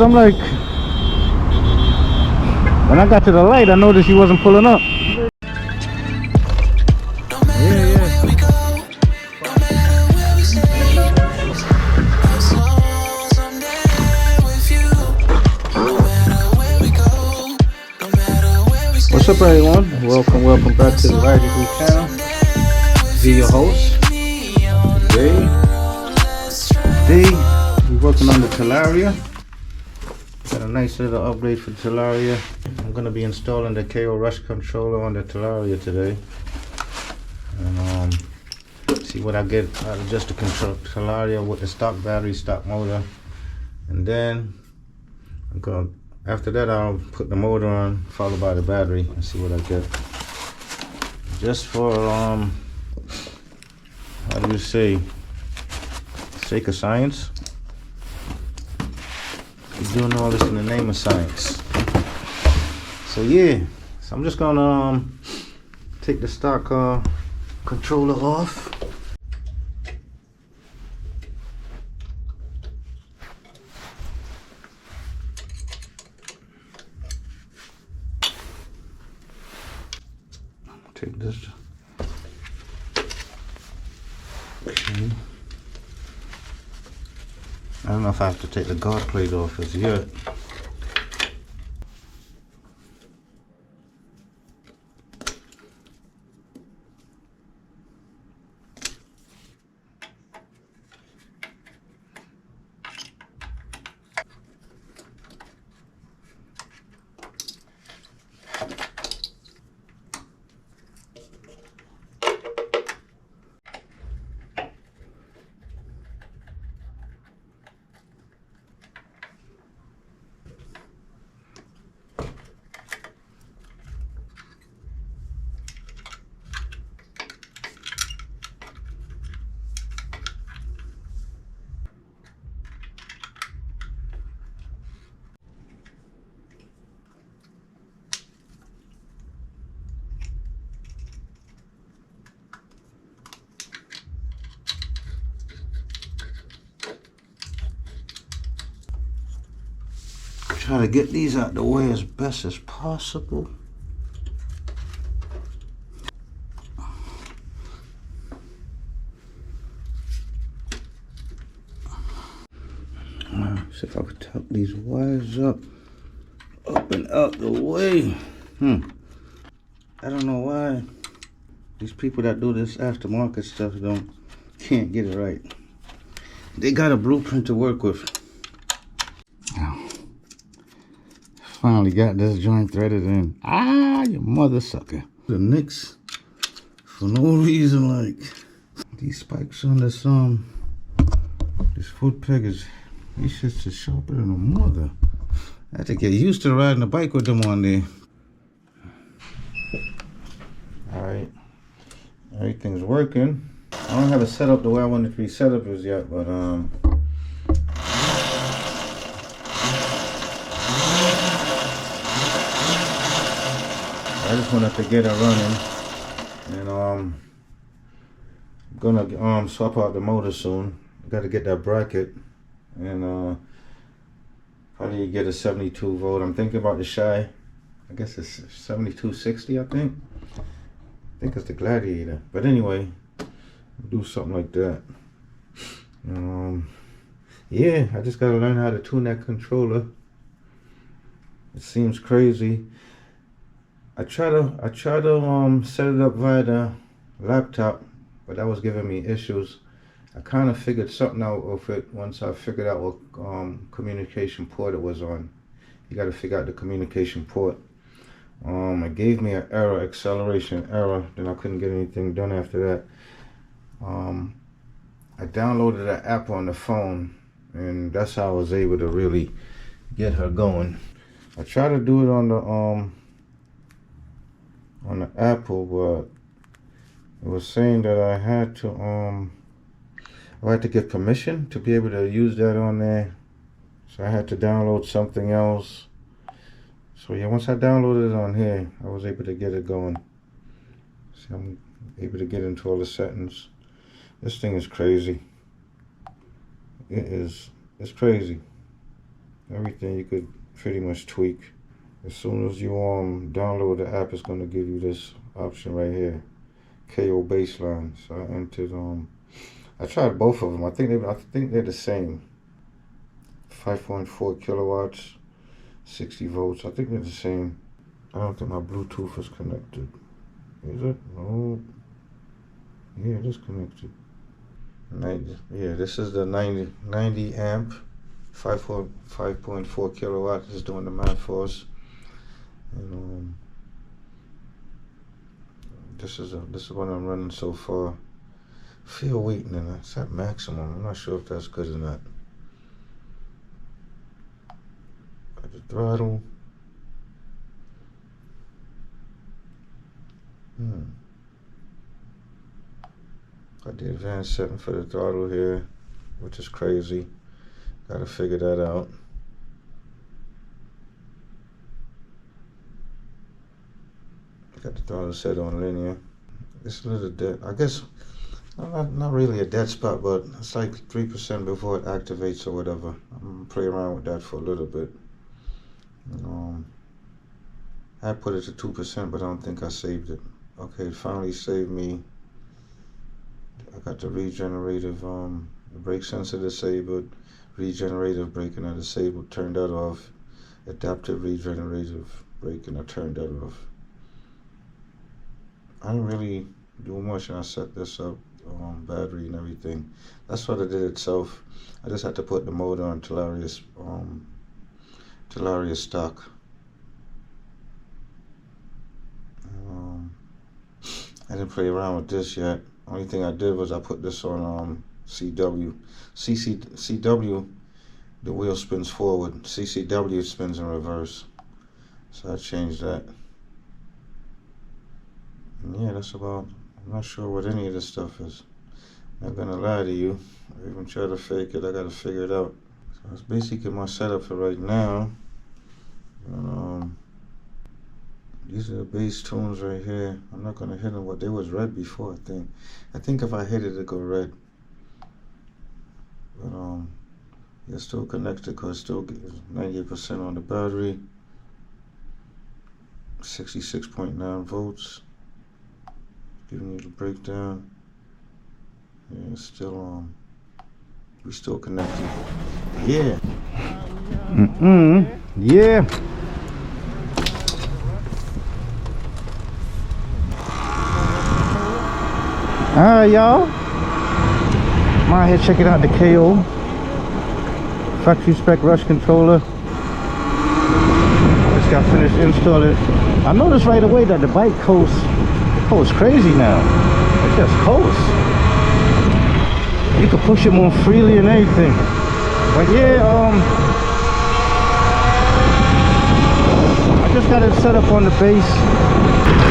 I'm like, when I got to the light, I noticed he wasn't pulling up. What's up, everyone? Welcome back to the Ride YouTube channel. Be your host. Today, we're working on the Talaria. Got a nice little upgrade for Talaria. I'm gonna be installing the KO Rush controller on the Talaria today, and see what I get out of just the control Talaria with the stock battery, stock motor, and then after that I'll put the motor on, followed by the battery, and see what I get. Just for how do you say, sake of science. We're doing all this in the name of science. So yeah, so I'm just gonna take the stock controller off. Take this. Okay. I don't know if I have to take the guard plate off as yet. Try to get these out the way as best as possible. See if I could tuck these wires up and out the way. I don't know why these people that do this aftermarket stuff can't get it right. They got a blueprint to work with. Finally got this joint threaded in. You mother sucker. The nicks for no reason, like these spikes on this this foot peg is, these shits are sharper than a mother. I had to get used to riding a bike with them on there. Alright. Everything's working. I don't have it set up the way I want it to be set up as yet, but I just wanted to get it running, and I'm gonna swap out the motor soon. I got to get that bracket, and probably get a 72 volt. I'm thinking about the Shy. I guess it's 7260. I think it's the Gladiator. But anyway, do something like that. Yeah, I just gotta learn how to tune that controller. It seems crazy. I try to set it up via the laptop, but that was giving me issues. I kind of figured something out with it once I figured out what communication port it was on. You got to figure out the communication port. It gave me an error, acceleration error. Then I couldn't get anything done after that. I downloaded an app on the phone, and that's how I was able to really get her going. I tried to do it on the Apple, but it was saying that I had to get permission to be able to use that on there. So I had to download something else. So yeah, once I downloaded it on here, I was able to get it going. So I'm able to get into all the settings. This thing is crazy. It's crazy. Everything you could pretty much tweak. As soon as you download the app, it's gonna give you this option right here, KO baseline. So I entered I tried both of them. I think they're the same. 5.4 kilowatts, 60 volts. I think they're the same. I don't think my Bluetooth is connected. Is it? No. Yeah, it is connected. 90. Yeah, this is the 90 amp, 5.4 kilowatts. Is doing the math for us. And this is what I'm running so far. Field weighting, that's at maximum. I'm not sure if that's good or not. Got the throttle. Got the advanced setting for the throttle here, which is crazy. Gotta figure that out. Got the throttle set on linear. It's a little dead. I guess not really a dead spot, but it's like 3% before it activates or whatever. I'm gonna play around with that for a little bit. I put it to 2%, but I don't think I saved it. Okay, it finally saved me. I got the regenerative, the brake sensor disabled, regenerative braking I disabled, turned that off, adaptive regenerative braking I turned that off. I didn't really do much, and I set this up, battery and everything. That's what it did itself. I just had to put the motor on Talaria stock. I didn't play around with this yet. Only thing I did was I put this on CW. CW, the wheel spins forward. CCW spins in reverse. So I changed that. And yeah, that's about. I'm not sure what any of this stuff is. Not gonna lie to you. I even try to fake it. I gotta figure it out. So that's basically my setup for right now. And, these are the bass tunes right here. I'm not gonna hit them. What they was red before, I think. I think if I hit it, it'll go red. But it's still connected because it still gets 98% on the battery. 66.9 volts. Giving you the breakdown. Yeah, it's still we still connected. Yeah. Yeah. Alright, y'all. I'm out here checking out the KO factory spec rush controller. Just got finished installing. I noticed right away that the bike coasts crazy now. It just coasts. You can push it more freely and everything. But yeah, I just got it set up on the base.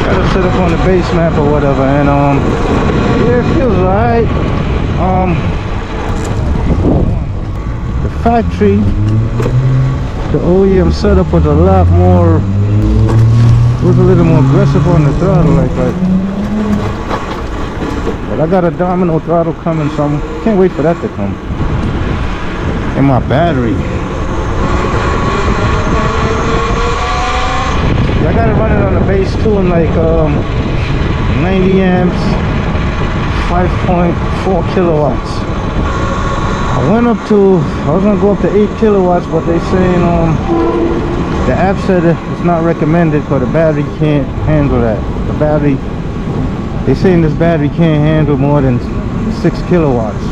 Got it set up on the base map or whatever, and yeah, it feels alright. The factory, the OEM setup was a lot more, was a little more aggressive on the throttle, like that. But I got a domino throttle coming, so I can't wait for that to come. And my battery. I got it running on the base too, in like 90 amps, 5.4 kilowatts. I was gonna go up to 8 kilowatts, but they saying the app said it's not recommended because the battery can't handle that. The battery, they saying this battery can't handle more than 6 kilowatts,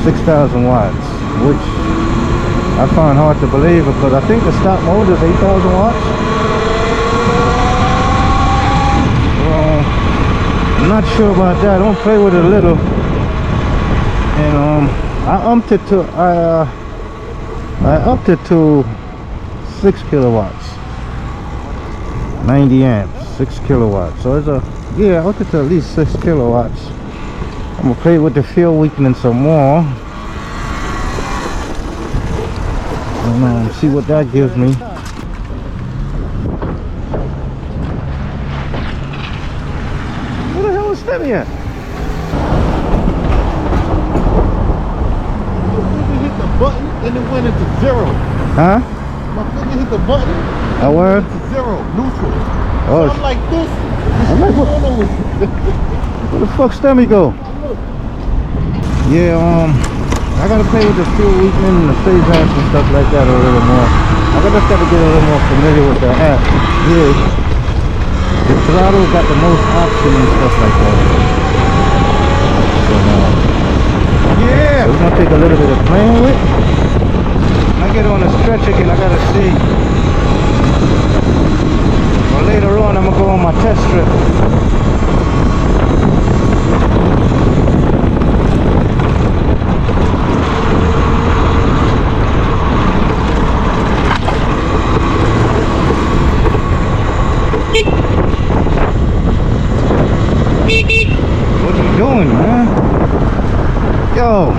6,000 watts, which I find hard to believe because I think the stock motor is 8,000 watts. I'm not sure about that. I'm gonna play with it a little. And I upped it to 6 kilowatts, 90 amps, 6 kilowatts. So it's I upped it to at least 6 kilowatts. I'm gonna play with the field weakening some more. And see what that gives me. Where the hell is Stevie at? Hit the button. and it went into zero. Huh? My finger hit the button. A word? It's zero, neutral. Oh, So I'm like this. I'm like, What's going on with where the fuck Stemmy go? Yeah, I gotta play with the fuel weakening and the phase amps and stuff like that a little more. I just gotta get a little more familiar with the app. Yeah, the throttle got the most option and stuff like that. So yeah, so it's gonna take a little bit of playing with. When I get on the stretch again, I gotta see. Or later on, I'm gonna go on my test strip. What you doing, man? Yo.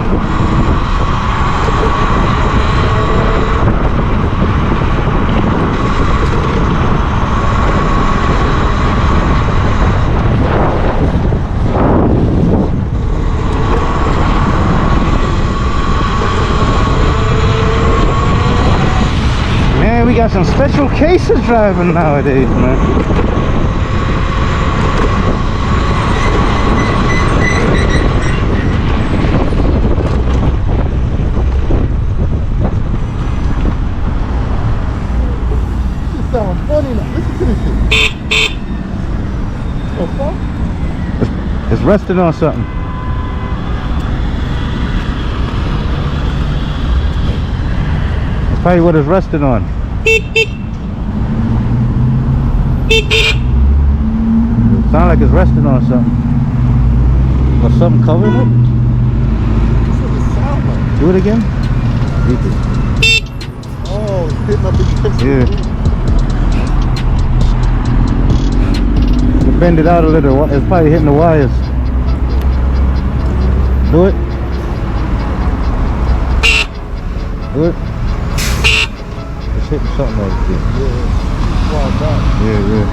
Man, we got some special cases driving nowadays, man. funny now. Listen to this shit. The fuck? It's resting on something. That's probably what it's resting on. Sound like it's resting on something. Or something covering it? That's what it sounds like. Do it again. Oh, it's hitting up against the yeah. Bend it out a little. It's probably hitting the wires. Do it. Do it. It's hitting something like this. Yeah, yeah.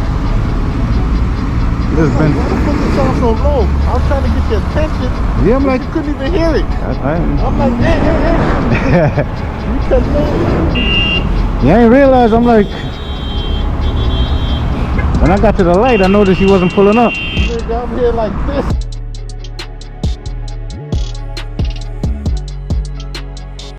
This been. Why the fuck it sound so low? I was trying to get your attention. Yeah, I'm like. You couldn't even hear it. I'm like, hey. You couldn't hear it. Yeah, I ain't realize. I'm like. When I got to the light, I noticed he wasn't pulling up. Nigga, I'm here like this.